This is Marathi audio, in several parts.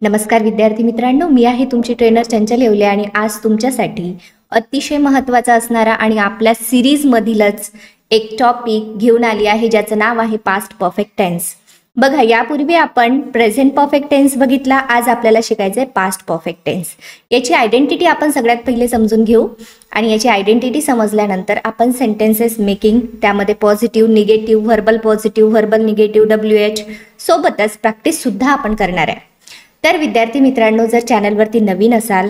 नमस्कार विद्यार्थी मित्रांनो, मी आहे तुमची ट्रेनर चंचल येवले आणि आज तुमच्यासाठी अतिशय महत्त्वाचा असणारा आणि आपल्या सिरीजमधीलच एक टॉपिक घेऊन आली आहे ज्याचं नाव आहे पास्ट परफेक्ट टेन्स. बघा, यापूर्वी आपण प्रेझेंट परफेक्ट टेन्स बघितला. आज आपल्याला शिकायचं आहे पास्ट परफेक्ट टेन्स. याची आयडेंटिटी आपण सगळ्यात पहिले समजून घेऊ आणि याची आयडेंटिटी समजल्यानंतर आपण सेंटेन्सेस मेकिंग, त्यामध्ये positive, negative, verbal positive, verbal negative, WH सोबतच प्रॅक्टिससुद्धा आपण करणार आहे. तर विद्यार्थी मित्रांनो, जर चॅनलवरती नवीन असाल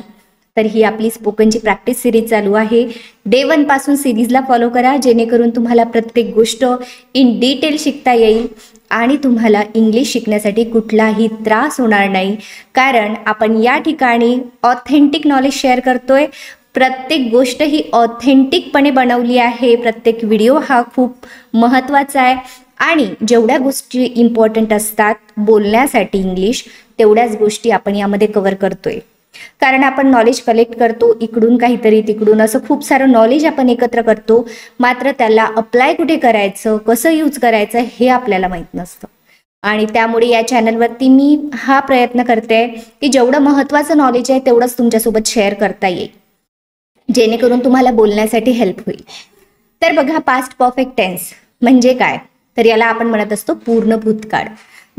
तर ही आपली स्पोकनची प्रॅक्टिस सिरीज चालू आहे. डे 1 पासून सिरीजला फॉलो करा, जेणेकरून तुम्हाला प्रत्येक गोष्ट इन डिटेल शिकता येईल आणि तुम्हाला इंग्लिश शिकण्यासाठी कुठलाही त्रास होणार नाही. कारण आपण या ठिकाणी ऑथेंटिक नॉलेज शेअर करतोय. प्रत्येक गोष्ट ही ऑथेंटिकपणे बनवली आहे. प्रत्येक व्हिडिओ हा खूप महत्त्वाचा आहे आणि जेवढ्या गोष्टी इम्पॉर्टंट असतात बोलण्यासाठी इंग्लिश, तेवढ्याच गोष्टी आपण यामध्ये कव्हर करतोय. कारण आपण नॉलेज कलेक्ट करतो, इकडून काहीतरी तिकडून असं खूप सारं नॉलेज आपण एकत्र करतो. मात्र त्याला अप्लाय कुठे करायचं, कसं यूज करायचं हे आपल्याला माहीत नसतं. आणि त्यामुळे या चॅनलवरती मी हा प्रयत्न करते की जेवढं महत्त्वाचं नॉलेज आहे तेवढंच तुमच्यासोबत शेअर करता येईल, जेणेकरून तुम्हाला बोलण्यासाठी हेल्प होईल. तर बघा, पास्ट परफेक्ट टेन्स म्हणजे काय, तर याला आपण म्हणत असतो पूर्ण भूतकाळ.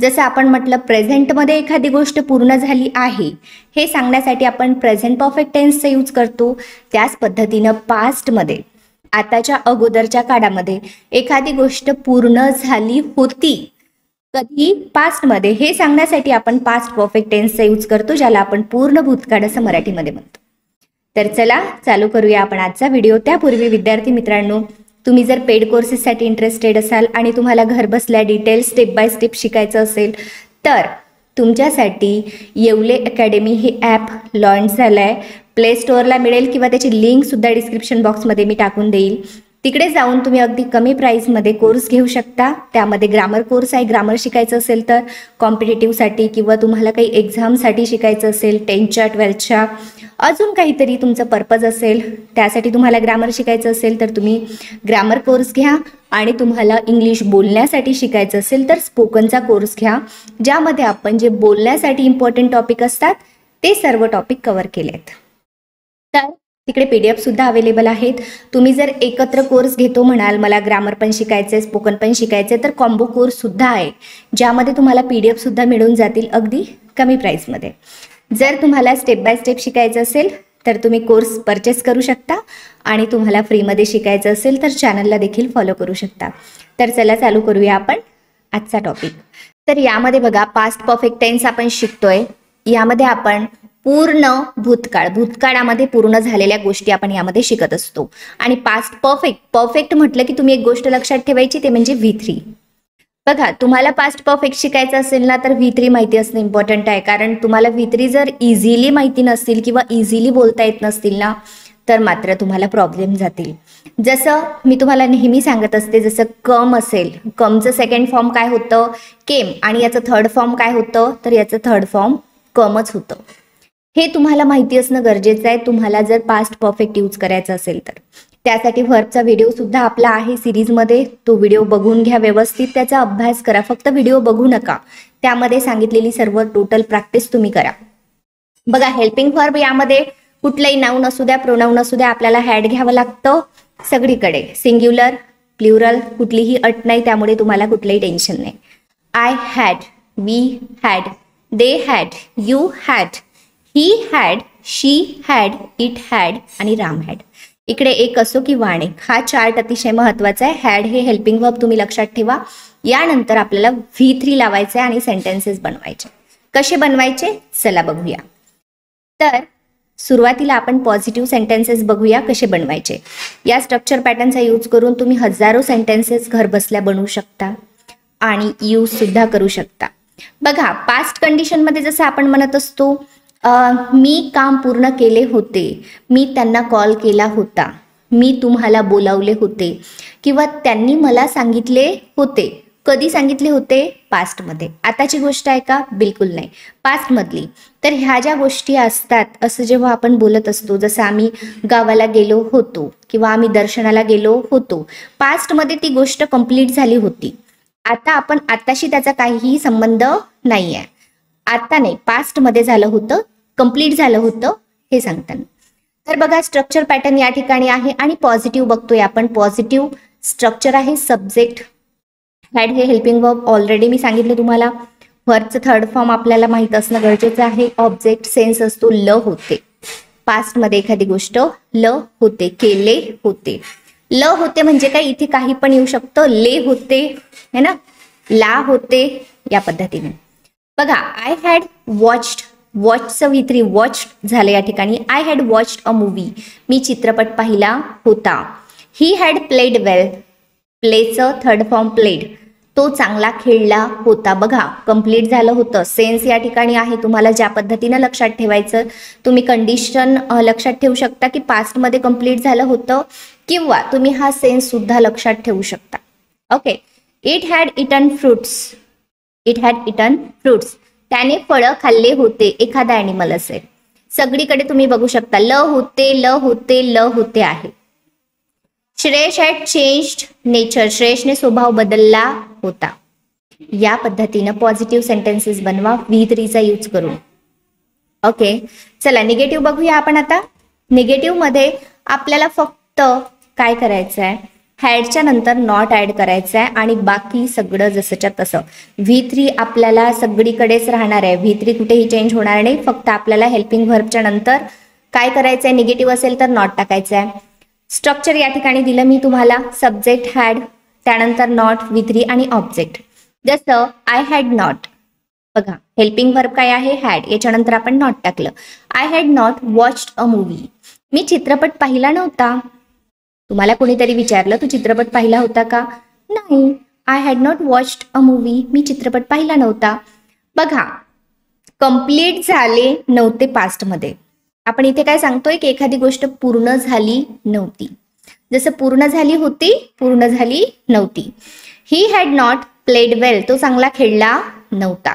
जसं आपण म्हटलं प्रेझेंटमध्ये एखादी गोष्ट पूर्ण झाली आहे हे सांगण्यासाठी आपण प्रेझेंट परफेक्ट टेन्सचा यूज करतो. त्याच पद्धतीनं पास्टमध्ये, आताच्या अगोदरच्या काळामध्ये एखादी गोष्ट पूर्ण झाली होती कधी, पास्टमध्ये, हे सांगण्यासाठी आपण पास्ट परफेक्ट टेन्सचा यूज करतो, ज्याला आपण पूर्ण भूतकाळ असं मराठीमध्ये म्हणतो. तर चला चालू करूया आपण आजचा व्हिडिओ. त्यापूर्वी विद्यार्थी मित्रांनो, तुम्ही जर पेड कोर्सेससाठी इंटरेस्टेड असाल आणि तुम्हाला घरबसल्या डिटेल स्टेप बाय स्टेप शिकायचं असेल तर तुमच्यासाठी येवले अकॅडमी हे ॲप लॉन्च झालं आहे. प्ले स्टोअरला मिळेल किंवा त्याची लिंकसुद्धा डिस्क्रिप्शन बॉक्समध्ये मी टाकून देईल. तिकडे जाऊन तुम्ही अगदी कमी प्राईसमध्ये कोर्स घेऊ शकता. त्यामध्ये ग्रामर कोर्स आहे. ग्रामर शिकायचं असेल तर कॉम्पिटेटिव्हसाठी किंवा तुम्हाला काही एक्झामसाठी शिकायचं असेल, 10च्या 12च्या, अजून काहीतरी तुमचं पर्पज असेल, त्यासाठी तुम्हाला ग्रामर शिकायचं असेल तर तुम्ही ग्रामर कोर्स घ्या. आणि तुम्हाला इंग्लिश बोलण्यासाठी शिकायचं असेल तर स्पोकनचा कोर्स घ्या, ज्यामध्ये आपण जे बोलण्यासाठी इम्पॉर्टंट टॉपिक असतात ते सर्व टॉपिक कव्हर केलेत. तर तिकडे PDF सुद्धा अवेलेबल आहेत. तुम्ही जर एकत्र कोर्स घेतो म्हणाल, मला ग्रामर पण शिकायचं आहे, स्पोकन पण शिकायचं आहे, तर कॉम्बो कोर्स सुद्धा आहे, ज्यामध्ये तुम्हाला PDF सुद्धा मिळून जातील अगदी कमी प्राईसमध्ये. जर तुम्हाला स्टेप बाय स्टेप शिकायचं असेल तर तुम्ही कोर्स परचेस करू शकता आणि तुम्हाला फ्रीमध्ये शिकायचं असेल तर चॅनलला देखील फॉलो करू शकता. तर चला चालू करूया आपण आजचा टॉपिक. तर यामध्ये बघा, पास्ट परफेक्ट टेन्स आपण शिकतोय. यामध्ये आपण पूर्ण भूतकाळ, भूतकाळामध्ये पूर्ण झालेल्या गोष्टी आपण यामध्ये शिकत असतो. आणि पास्ट परफेक्ट म्हटलं की तुम्ही एक गोष्ट लक्षात ठेवायची, ते म्हणजे V3. बघा, तुम्हाला पास्ट परफेक्ट शिकायचं असेल ना तर V3 माहिती असणं इम्पॉर्टंट आहे. कारण तुम्हाला V3 जर इझिली माहिती नसतील किंवा इझिली बोलता येत नसतील ना तर मात्र तुम्हाला प्रॉब्लेम जातील. जसं मी तुम्हाला नेहमी सांगत असते, जसं कम असेल, कमचं सेकंड फॉर्म काय होतं, केम, आणि याचं थर्ड फॉर्म काय होतं, तर याचं थर्ड फॉर्म कमच होतं. हे तुम्हाला माहिती असणं गरजेचं आहे तुम्हाला जर पास्ट परफेक्ट यूज करायचं असेल तर. त्यासाठी व्हर्बचा व्हिडिओ सुद्धा आपला आहे सिरीजमध्ये, तो व्हिडिओ बघून घ्या, व्यवस्थित त्याचा अभ्यास करा. फक्त व्हिडिओ बघू नका, त्यामध्ये सांगितलेली सर्व टोटल प्रॅक्टिस तुम्ही करा. बघा, हेल्पिंग व्हर्ब यामध्ये कुठलंही नाऊन असू द्या, प्रोनाऊन असू द्या, आपल्याला हॅड घ्यावं लागतं सगळीकडे. सिंग्युलर, प्लुरल, कुठलीही अट नाही, त्यामुळे तुम्हाला कुठलंही टेन्शन नाही. I had, we had, they had, you had, he had, she had, it had आणि राम हॅड. इकडे एक असो किंवा अनेक, हा चार्ट अतिशय महत्त्वाचा आहे. हॅड हे हेल्पिंग वर्ब तुम्ही लक्षात ठेवा. यानंतर आपल्याला V3 लावायचं आहे आणि सेंटेन्सेस बनवायचे. कसे बनवायचे चला बघूया. तर सुरुवातीला आपण पॉझिटिव्ह सेंटेन्सेस बघूया कसे बनवायचे. या स्ट्रक्चर पॅटर्नचा यूज करून तुम्ही हजारो सेंटेन्सेस घर बसल्या बनवू शकता आणि यूज सुद्धा करू शकता. बघा, पास्ट कंडिशनमध्ये जसं आपण म्हणत असतो, मी काम पूर्ण केले होते, मी त्यांना कॉल केला होता, मी तुम्हाला बोलावले होते, किंवा त्यांनी मला सांगितले होते. कधी सांगितले होते, पास्टमध्ये. आताची गोष्ट आहे का, बिलकुल नाही, पास्टमधली. तर ह्या ज्या गोष्टी असतात, असं जेव्हा आपण बोलत असतो, जसं आम्ही गावाला गेलो होतो किंवा आम्ही दर्शनाला गेलो होतो, पास्टमध्ये ती गोष्ट कंप्लीट झाली होती. आता आपण आताशी त्याचा काहीही संबंध नाही आहे. आता नाही, पास्ट मध्ये झालं होतं, कंप्लीट झालं होतं हे सांगताना. तर बघा स्ट्रक्चर पॅटर्न या ठिकाणी आहे आणि पॉझिटिव्ह बघतोय आपण. पॉझिटिव्ह स्ट्रक्चर आहे. सब्जेक्ट हॅड हे हेल्पिंग वर्ब ऑलरेडी मी सांगितलं तुम्हाला. व्हर्बचं थर्ड फॉर्म आपल्याला माहित असणं गरजेचं आहे. ऑब्जेक्ट सेन्स असतो ल होते. पास्ट मध्ये एखादी गोष्ट ल होते, केले होते. ल होते म्हणजे काय, इथे काही पण येऊ शकतं. ले होते है ना, ला होते, या पद्धतीने. बघा आय हॅड वॉच्ड, वॉचचं V3 वॉच्ड झालं या ठिकाणी. I had watched a movie, मी चित्रपट पाहिला होता. ही हॅड प्लेड वेल, प्लेचं थर्ड फॉर्म प्लेड, तो चांगला खेळला होता. बघा कंप्लीट झालं होतं. सेन्स या ठिकाणी आहे. तुम्हाला ज्या पद्धतीनं लक्षात ठेवायचं, तुम्ही कंडिशन लक्षात ठेवू शकता की पास्ट मध्ये कंप्लीट झालं होतं, किंवा तुम्ही हा सेन्स सुद्धा लक्षात ठेवू शकता. Okay. It had eaten fruits, it had eaten fruits, त्याने फळं खाल्ले होते. एखादा ॲनिमल असेल. सगळीकडे तुम्ही बघू शकता ल होते, ल होते, ल होते आहे. श्रेयश हॅड चेंज्ड नेचर, श्रेयशने स्वभाव बदलला होता. या पद्धतीनं पॉझिटिव्ह सेंटेन्सेस बनवा V3चा यूज करून. ओके, चला निगेटिव्ह बघूया आपण आता. निगेटिव्ह मध्ये आपल्याला फक्त काय करायचं आहे, हॅडच्या नंतर नॉट ऍड करायचं आहे आणि बाकी सगळं जसंच्या तसं. V3 आपल्याला सगळीकडेच राहणार आहे. V3 कुठेही चेंज होणार नाही. फक्त आपल्याला हेल्पिंग व्हर्बच्या नंतर काय करायचं आहे, निगेटिव्ह असेल तर नॉट टाकायचं आहे. स्ट्रक्चर या ठिकाणी दिलं मी तुम्हाला. सब्जेक्ट हॅड, त्यानंतर नॉट, V3 आणि ऑब्जेक्ट. जसं आय हॅड नॉट, बघा हेल्पिंग व्हर्ब काय आहे, हॅड, याच्यानंतर आपण नॉट टाकलं. I had not watched a movie, मी चित्रपट पाहिला नव्हता. तुम्हाला कोणीतरी विचारलं तू चित्रपट पाहिला होता का, नाही. I had not watched a movie, मी चित्रपट पाहिला नव्हता. बघा कंप्लीट झाले नव्हते पास्टमध्ये. आपण इथे काय सांगतोय की एखादी गोष्ट पूर्ण झाली नव्हती. जसं पूर्ण झाली होती, पूर्ण झाली नव्हती. He had not played well, तो चांगला खेळला नव्हता.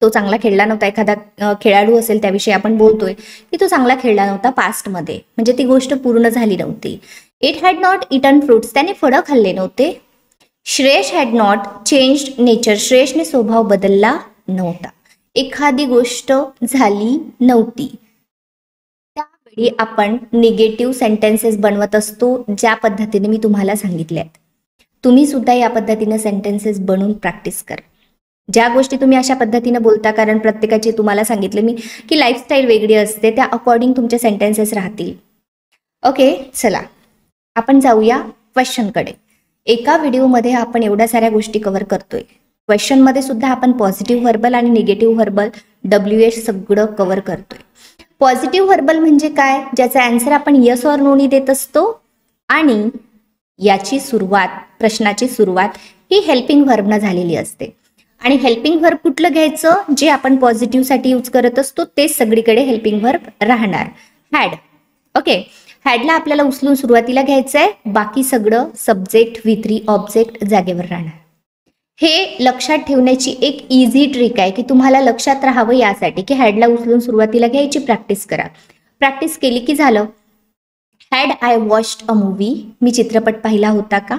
तो चांगला खेळला नव्हता. एखादा खेळाडू असेल त्याविषयी आपण बोलतोय की तो चांगला खेळला नव्हता पास्टमध्ये, म्हणजे ती गोष्ट पूर्ण झाली नव्हती. It had not eaten fruits, त्याने फळं खाल्ले नव्हते. Shreyash had not changed nature, श्रेयशने स्वभाव बदलला नव्हता. एखादी गोष्ट झाली नव्हती. त्यावेळी आपण निगेटिव्ह सेंटेन्सेस बनवत असतो, ज्या पद्धतीने मी तुम्हाला सांगितल्यात. तुम्ही सुद्धा या पद्धतीने सेंटेन्सेस बनवून प्रॅक्टिस करा. ज्या गोष्टी तुम्ही अशा पद्धतीने बोलता, कारण प्रत्येकाची तुम्हाला सांगितलं मी की लाईफस्टाईल वेगळी असते, त्या अकॉर्डिंग तुमचे सेंटेन्सेस राहतील. ओके, चला आपण जाऊया क्वेश्चनकडे. एका व्हिडिओमध्ये आपण एवढ्या साऱ्या गोष्टी कव्हर करतोय. क्वेश्चनमध्ये सुद्धा आपण पॉझिटिव्ह व्हर्बल आणि निगेटिव्ह व्हर्बल WH सगळं कव्हर करतोय. पॉझिटिव्ह व्हर्बल म्हणजे काय, ज्याचा आन्सर आपण यस ऑर नोनी देत असतो आणि याची सुरुवात, प्रश्नाची सुरुवात ही हेल्पिंग व्हर्बनं झालेली असते. आणि हेल्पिंग व्हर्ब कुठलं घ्यायचं, जे आपण पॉझिटिव्ह साठी यूज करत असतो तेच सगळीकडे हेल्पिंग व्हर्ब राहणार. हॅड. ओके, हॅडला आपल्याला उचलून सुरुवातीला घ्यायचं आहे. बाकी सगळं सब्जेक्ट V3 ऑब्जेक्ट जागेवर राहणार. हे लक्षात ठेवण्याची एक इझी ट्रिक आहे की तुम्हाला लक्षात राहावं यासाठी की हॅडला उचलून सुरुवातीला घ्यायची प्रॅक्टिस करा. प्रॅक्टिस केली की झालं. Had I watched a movie, मी चित्रपट पाहिला होता का.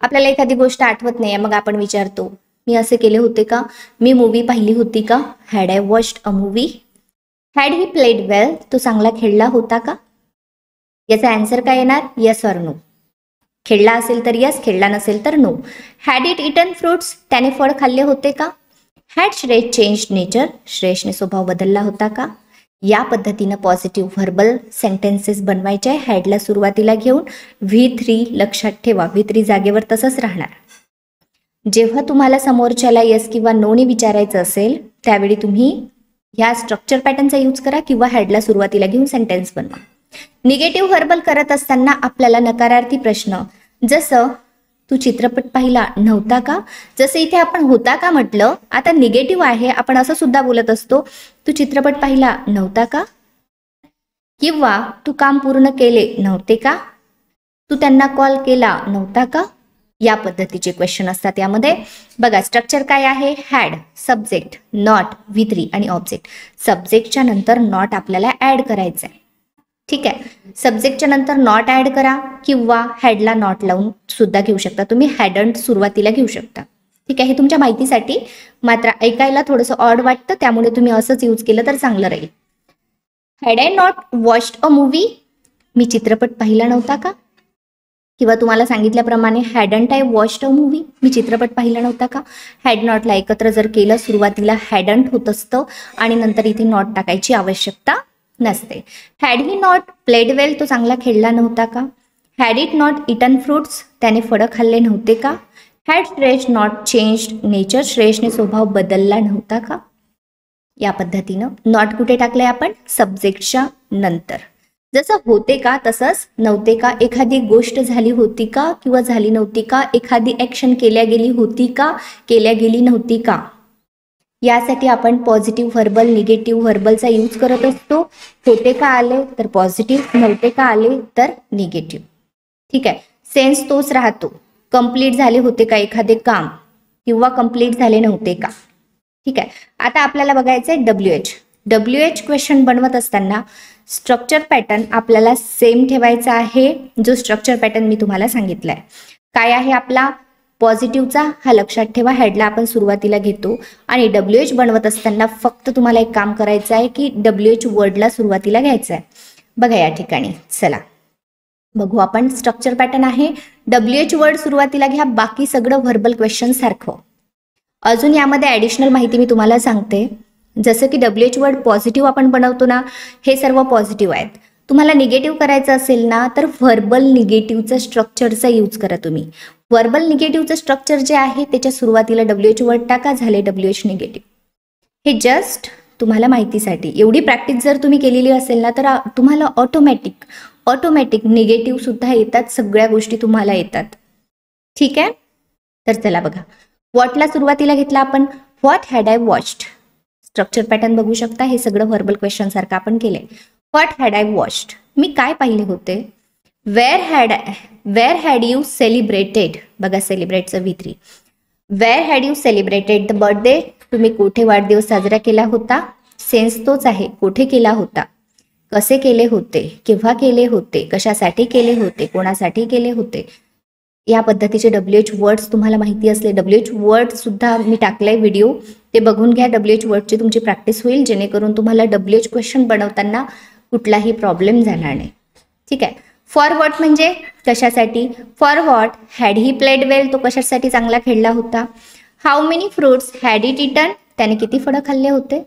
आपल्याला एखादी गोष्ट आठवत नाही, मग आपण विचारतो मी असे केले होते का, मी मूवी पाहिली होती का. Had I watched a movie. Had he played well, तो चांगला खेळला होता का. याचा आन्सर काय येणार, यस ऑर नो. खेळला असेल तर यस, खेळला नसेल तर no. Had it eaten fruits, त्याने फळ खाल्ले होते का. हॅड श्रेयश चेंज्ड नेचर, श्रेयशने स्वभाव बदलला होता का. या पद्धतीनं पॉझिटिव्ह व्हर्बल सेंटेन्सेस बनवायचे आहे. हॅडला सुरुवातीला घेऊन V3 लक्षात ठेवा, V3 जागेवर तसंच राहणार. जेव्हा तुम्हाला समोरच्याला येस किंवा नोने विचारायचं असेल त्यावेळी तुम्ही ह्या स्ट्रक्चर पॅटर्नचा यूज करा किंवा हॅडला सुरुवातीला घेऊन सेंटेन्स बनवा. निगेटिव्ह व्हर्बल करत असताना आपल्याला नकारार्थी प्रश्न, जसं तू चित्रपट पाहिला नव्हता का, जसं इथे आपण होता का म्हटलं, आता निगेटिव्ह आहे, आपण असं सुद्धा बोलत असतो तू चित्रपट पाहिला नव्हता का, किंवा तू काम पूर्ण केले नव्हते का, तू त्यांना कॉल केला नव्हता का. या पद्धतीचे क्वेश्चन असतात यामध्ये. बघा स्ट्रक्चर काय आहे, हॅड, सब्जेक्ट, नॉट, V3 आणि ऑब्जेक्ट. सब्जेक्टच्या नंतर नॉट आपल्याला ऍड करायचं आहे. ठीक आहे, सब्जेक्टच्या नंतर नॉट ऍड करा किंवा हॅडला नॉट लावून सुद्धा घेऊ शकता तुम्ही. हॅडंट सुरुवातीला घेऊ शकता. ठीक आहे, हे तुमच्या माहितीसाठी, मात्र ऐकायला थोडंसं ऑड वाटतं, त्यामुळे तुम्ही असंच यूज केलं तर चांगलं राहील. Had I not watched a movie, मी चित्रपट पाहिला नव्हता का? किंवा तुम्हाला सांगितल्याप्रमाणे hadn't I watched a movie, मी चित्रपट पाहिला नव्हता का? हॅड नॉटला एकत्र जर केलं सुरुवातीला हॅडंट होत असतं आणि नंतर इथे नॉट टाकायची आवश्यकता नसते. Had he not played well, तो चांगला खेळला नव्हता का? Had it not eaten fruits, त्याने फळं खाल्ले नव्हते का? Had Shreyas not changed nature, श्रेयसने स्वभाव बदलला नव्हता का? या पद्धतीनं नॉट कुठे टाकलंय आपण? सब्जेक्टच्या नंतर. जसं होते का तसंच नव्हते का, एखादी गोष्ट झाली होती का किंवा झाली नव्हती का, एखादी ॲक्शन केल्या गेली होती का केल्या गेली नव्हती का, यासाठी आपण पॉझिटिव्ह व्हर्बल निगेटिव्ह व्हर्बलचा यूज करत असतो. होते का आले तर पॉझिटिव्ह, नव्हते का आले तर निगेटिव्ह. ठीक आहे, सेन्स तोच राहतो. कंप्लीट झाले होते का एखादे काम किंवा कंप्लीट झाले नव्हते का. ठीक आहे, आता आपल्याला बघायचं आहे डब्ल्यू एच क्वेश्चन बनवत असताना स्ट्रक्चर पॅटर्न आपल्याला सेम ठेवायचा आहे, जो स्ट्रक्चर पॅटर्न मी तुम्हाला सांगितलाय. काय आहे आपला? पॉझिटिव्हचा, हा लक्षात ठेवा. हेडला आपण सुरुवातीला घेतो आणि डब्ल्यू एच बनवत असताना फक्त तुम्हाला एक काम करायचं आहे की डब्ल्यू एच वर्डला सुरुवातीला घ्यायचं आहे. बघा या ठिकाणी, चला बघू आपण. स्ट्रक्चर पॅटर्न आहे, डब्ल्यू एच वर्ड सुरुवातीला घ्या, बाकी सगळं व्हर्बल क्वेश्चन सारखं. अजून यामध्ये ॲडिशनल माहिती मी तुम्हाला सांगते. जसं की डब्ल्यू एच वर्ड पॉझिटिव्ह आपण बनवतो ना, हे सर्व पॉझिटिव्ह आहेत. तुम्हाला निगेटिव्ह करायचं असेल ना तर व्हर्बल निगेटिव्हचं स्ट्रक्चरचा यूज करा तुम्ही. व्हर्बल निगेटिव्हचं स्ट्रक्चर जे आहे त्याच्या सुरुवातीला डब्ल्यू एच वर्ड टाका, झाले डब्ल्यू एच निगेटिव्ह. हे जस्ट तुम्हाला माहितीसाठी. एवढी प्रॅक्टिस जर तुम्ही केलेली असेल ना तर तुम्हाला ऑटोमॅटिक निगेटिव्ह सुद्धा येतात, सगळ्या गोष्टी तुम्हाला येतात. ठीक आहे, तर चला बघा. व्हॉटला सुरुवातीला घेतला आपण, what had I watched. Structure pattern बघू शकता, हे सगळं व्हर्बल क्वेश्चन सारखं आपण केलंय. व्हॉट हॅड आय वॉच्ड, मी काय पाहिले होते. वेअर हॅड यू सेलिब्रेटेड, बघा सेलिब्रेटचं V3. Where had you celebrated the birthday, तुम्ही कुठे वाढदिवस साजरा केला होता. सेन्स तोच आहे, कुठे केला होता, कसे केले होते, केव्हा केले होते, कशासाठी केले होते, कोणासाठी केले होते. या पद्धतीचे डब्ल्यू एच वर्ड्स तुम्हाला माहिती असले, डब्ल्यू एच वर्ड सुद्धा मी टाकलाय व्हिडिओ, ते बघून घ्या. डब्ल्यू एच वर्डची तुमची प्रॅक्टिस होईल, जेणेकरून तुम्हाला डब्ल्यू एच क्वेश्चन बनवताना कुठलाही प्रॉब्लेम जाणार नाही. ठीक आहे, फॉर व्हॉट म्हणजे कशासाठी. For what had he played well, तो कशासाठी चांगला खेळला होता. How many fruits had it eaten, त्याने किती फळं खाल्ले होते.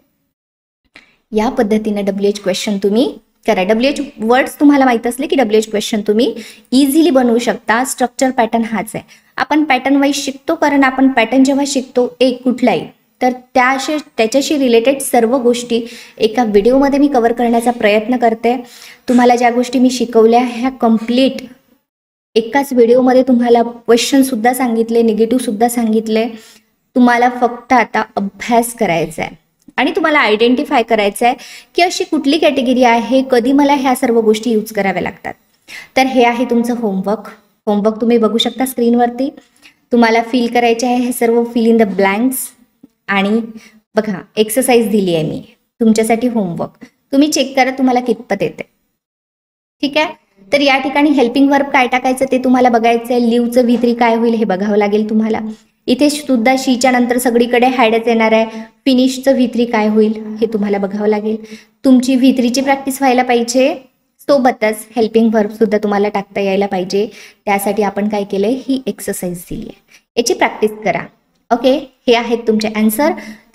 या पद्धतीने डब्ल्यू एच क्वेश्चन तुम्ही करा. डब्ल्यू एच वर्ड्स तुम्हाला माहित असले की डब्ल्यू एच क्वेश्चन तुम्ही इझिली बनवू शकता. स्ट्रक्चर पॅटर्न हाच आहे. आपण पॅटर्न वाईज शिकतो, कारण आपण पॅटर्न जेव्हा शिकतो एक कुठलाही, तर त्याच्याशी रिलेटेड सर्व गोष्टी एका व्हिडिओमध्ये मी कव्हर करण्याचा प्रयत्न करते. तुम्हाला ज्या गोष्टी मी शिकवल्या ह्या कम्प्लीट एकाच व्हिडिओमध्ये तुम्हाला क्वेश्चनसुद्धा सांगितले, निगेटिव्हसुद्धा सांगितले. तुम्हाला फक्त आता अभ्यास करायचा आहे आणि तुम्हाला आयडेंटिफाय करायचं आहे की अशी कुठली कॅटेगरी आहे, कधी मला ह्या सर्व गोष्टी यूज कराव्या लागतात. तर हे आहे तुमचं होमवर्क तुम्ही बघू शकता स्क्रीनवरती. तुम्हाला फिल करायचे आहे हे सर्व, फिल इन द ब्लँक्स. आणि बघा एक्सरसाइज दिली आहे मी तुमच्यासाठी, होमवर्क तुम्ही चेक करा तुम्हाला कितपत येते. ठीक आहे, तर या ठिकाणी हेल्पिंग वर्ब काय टाकायचं ते तुम्हाला बघायचं आहे. लिव्हचं V3 काय होईल हे बघावं लागेल तुम्हाला. इथे सुद्धा शीच्या नंतर सगळीकडे हॅडच येणार आहे. फिनिशचं V3 काय होईल हे तुम्हाला बघावं लागेल. तुमची V3ची प्रॅक्टिस व्हायला पाहिजे, सोबतच हेल्पिंग वर्ब सुद्धा तुम्हाला टाकता यायला पाहिजे. त्यासाठी आपण काय केलंय, ही एक्सरसाइज दिली आहे, याची प्रॅक्टिस करा. ओके, हे आहेत तुमचे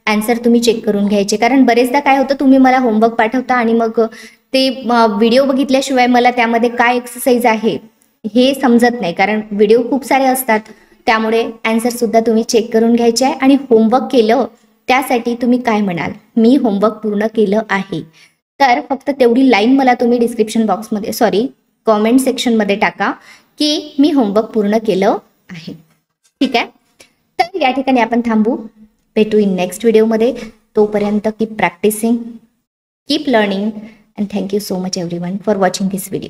आन्सर तुम्ही चेक करून घ्यायचे. कारण बरेचदा काय होतं, तुम्ही मला होमवर्क पाठवता आणि मग ते व्हिडिओ बघितल्याशिवाय मला त्यामध्ये काय एक्सरसाइज आहे हे समजत नाही, कारण व्हिडिओ खूप सारे असतात. त्यामुळे आन्सरसुद्धा तुम्ही चेक करून घ्यायचे आहे. आणि होमवर्क केलं त्यासाठी तुम्ही काय म्हणाल, मी होमवर्क पूर्ण केलं आहे, तर फक्त तेवढी लाईन मला तुम्ही डिस्क्रिप्शन बॉक्समध्ये कॉमेंट सेक्शनमध्ये टाका की मी होमवर्क पूर्ण केलं आहे. ठीक आहे, तर या ठिकाणी आपण थांबू, भेटू इन नेक्स्ट व्हिडिओमध्ये. तोपर्यंत keep practicing, keep learning, and thank you so much everyone for watching this video.